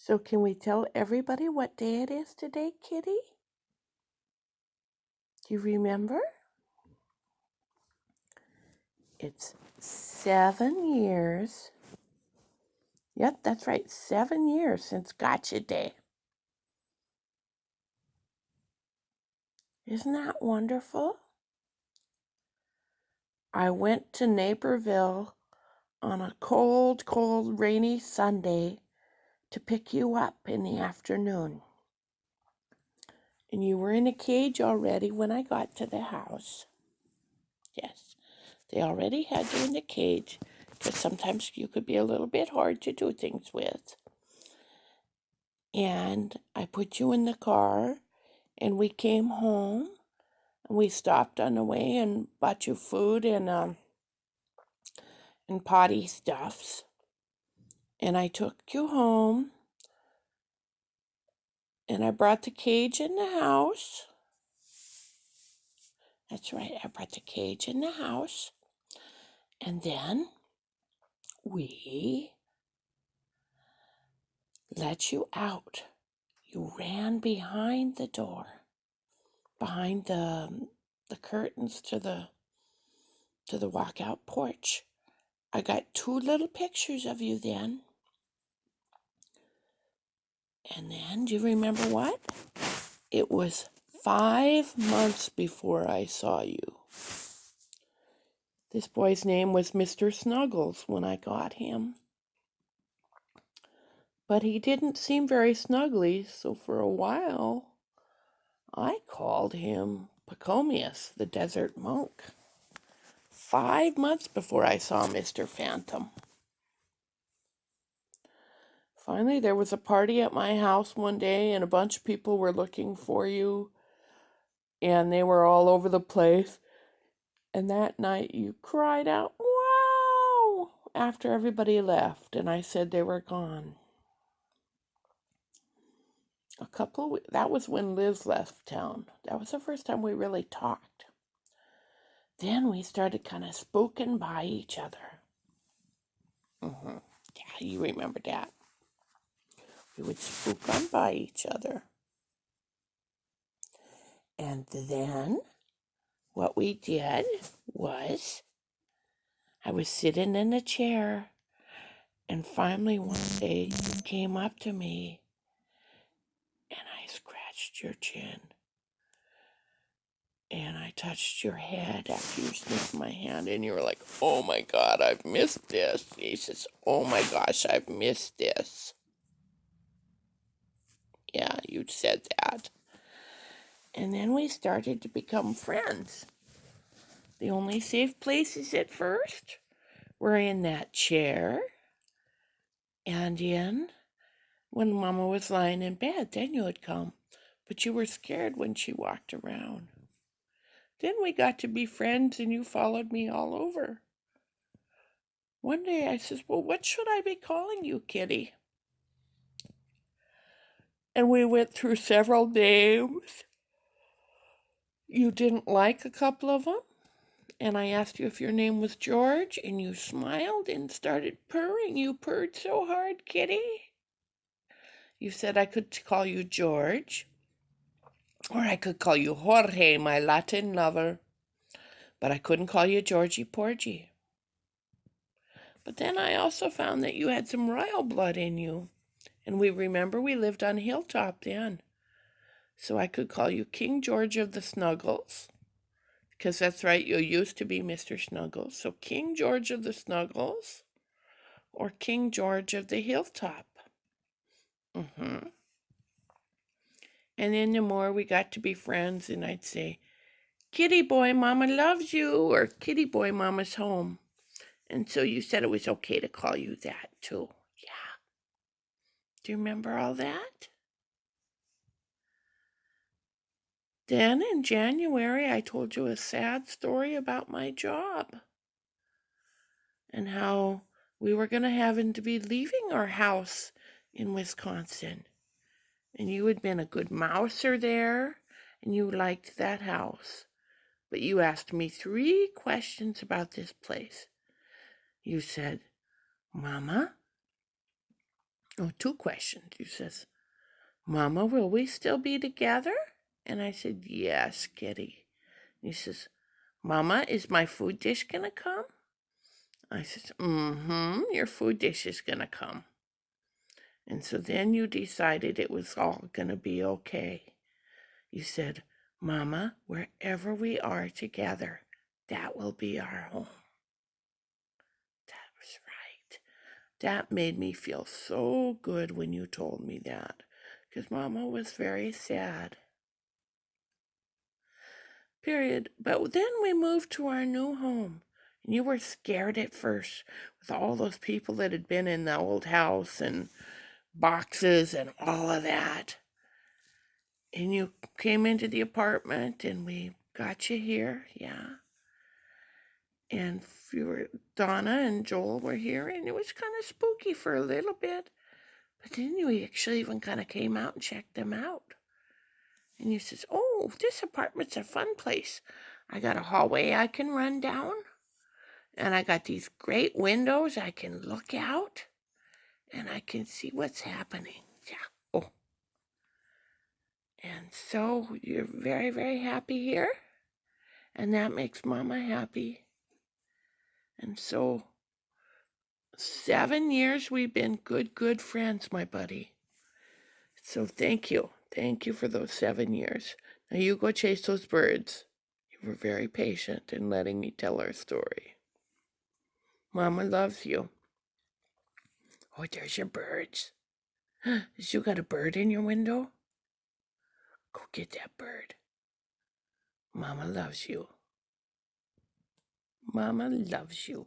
So can we tell everybody what day it is today, Kitty? Do you remember? It's 7 years. Yep, that's right, 7 years since Gotcha Day. Isn't that wonderful? I went to Naperville on a cold, rainy Sunday to pick you up in the afternoon. And you were in a cage already when I got to the house. Yes, they already had you in the cage because sometimes you could be a little bit hard to do things with. And I put you in the car and we came home and we stopped on the way and bought you food and potty stuffs. And I took you home and I brought the cage in the house. That's right, I brought the cage in the house. And then we let you out. You ran behind the door, behind the curtains to the walkout porch. I got 2 little pictures of you then. And then, do you remember what? It was 5 months before I saw you. This boy's name was Mr. Snuggles when I got him. But he didn't seem very snuggly, so for a while, I called him Pachomius, the desert monk. 5 months before I saw Mr. Phantom. Finally, there was a party at my house one day, and a bunch of people were looking for you, and they were all over the place. And that night, you cried out, "Wow!" after everybody left, and I said they were gone. That was when Liz left town. That was the first time we really talked. Then we started kind of spooking by each other. Yeah, you remember that. We would spook on by each other. And then what we did was I was sitting in a chair, and finally one day you came up to me and I scratched your chin. And I touched your head after you sniffed my hand, and you were like, "Oh my God, I've missed this." He says, "Oh my gosh, I've missed this." Yeah, you said that. And then we started to become friends. The only safe places at first were in that chair and in when Mama was lying in bed. Then you would come. But you were scared when she walked around. Then we got to be friends and you followed me all over. One day I says, "Well, what should I be calling you, Kitty?" And we went through several names. You didn't like a couple of them. And I asked you if your name was George, and you smiled and started purring. You purred so hard, Kitty. You said I could call you George, or I could call you Jorge, my Latin lover. But I couldn't call you Georgie Porgy. But then I also found that you had some royal blood in you. And we lived on Hilltop then. So I could call you King George of the Snuggles. Because that's right, you used to be Mr. Snuggles. So King George of the Snuggles or King George of the Hilltop. And then the more we got to be friends, and I'd say, "Kitty boy, Mama loves you," or "Kitty boy, Mama's home." And so you said it was okay to call you that too. Yeah. Do you remember all that? Then in January, I told you a sad story about my job and how we were going to have to be leaving our house in Wisconsin. And you had been a good mouser there, and you liked that house. But you asked me 3 questions about this place. You said, "Mama, Oh, two questions. You says, Mama, will we still be together? And I said, yes, Kitty. He says, Mama, is my food dish gonna come? I said, your food dish is gonna come. And so then you decided it was all gonna be okay. You said, Mama, wherever we are together, that will be our home. That was right. That made me feel so good when you told me that, because Mama was very sad. Period. But then we moved to our new home, and you were scared at first with all those people that had been in the old house and boxes and all of that. And you came into the apartment, and we got you here, yeah. And Donna and Joel were here, and it was kind of spooky for a little bit. But then you actually even kind of came out and checked them out. And you says, oh, this apartment's a fun place. I got a hallway I can run down. And I got these great windows I can look out. And I can see what's happening. Yeah. Oh. And so you're very, very happy here. And that makes Mama happy. And so 7 years we've been good friends, my buddy. So thank you. Thank you for those 7 years. Now you go chase those birds. You were very patient in letting me tell our story. Mama loves you. Oh, there's your birds. You got a bird in your window? Go get that bird. Mama loves you. Mama loves you.